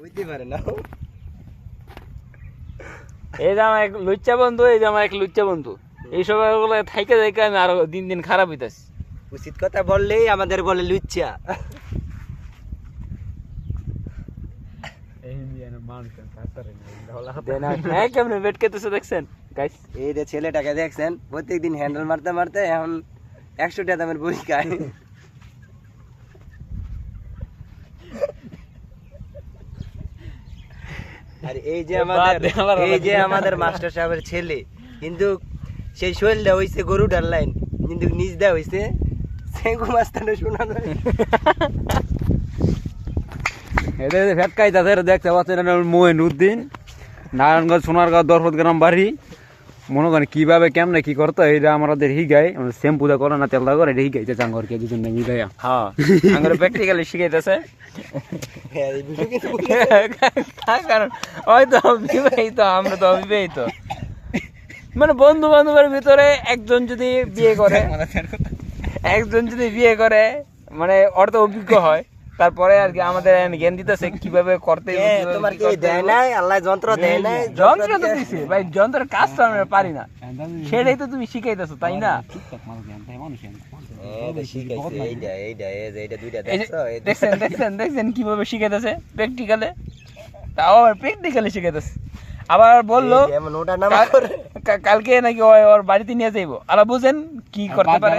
বুঝতে পারে না। এই যে আমার এক লুচ্চা বন্ধু, এই যে আমার এক লুচ্চা বন্ধু, এই সবাইগুলো থাইকে থাইকে আমি আরো দিন দিন খারাপ হইতাছি। উচিত কথা বললেই আমাদের বলে লুচ্চা। কেমন বেট খেতেছে দেখছেন গাইস? এই যে ছেলেটাকে দেখছেন প্রত্যেকদিন হ্যান্ডেল মারতে মারতে এখন 100 টাকা দামের বড়ি খায়। আর এই যে আমাদের মাস্টার সাহেবের ছেলে, কিন্তু সেই শৈলটা হইছে গরুটার লাইন, কিন্তু নিজ দেওয়া হইছে সেগু মাস্টারে শোনা যায়। এদের ফেটকাই তাদের দেখতে পাচ্ছেন মঈনুদ্দিন, নারায়ণগঞ্জ সোনারগাঁও দরপত গ্রাম বাড়ি। মনে করেন কিভাবে কেমনে কি করতো এটা আমাদের হিগাই, শ্যাম্পুদা করে না তেলদা করে এটা হিগাইতে চাঙ্গরকে দুজন মিলাইয়া। হ্যাঁ আমার প্র্যাকটিক্যালি শিখাইতেছে। কারণ হয়তো বিবাহিত, আমরা তো অবিবাহিত, মানে বন্ধু বান্ধবের ভিতরে একজন যদি বিয়ে করে মানে ওর তো অভিজ্ঞ হয়, তারপরে আর কি আমাদের জ্ঞান দিতেছে কিভাবে করতে। তোমার কি দেয় নাই আল্লাহ যন্ত্র দেয় নাই? যন্ত্র তো দিছে ভাই, যন্ত্রের কাজ তো আমরা পারি না, সেটাই তো তুমি শিখাইতেছো তাই না? দেখছেন কিভাবে শিখাইতেছে প্র্যাকটিক্যালে, তাও প্র্যাকটিক্যালি শিখাইতেছে। আবার বললো কালকে নাকি ওর বাড়িতে নিয়ে যাইবো, আলা বুঝেন কি করতে পারে।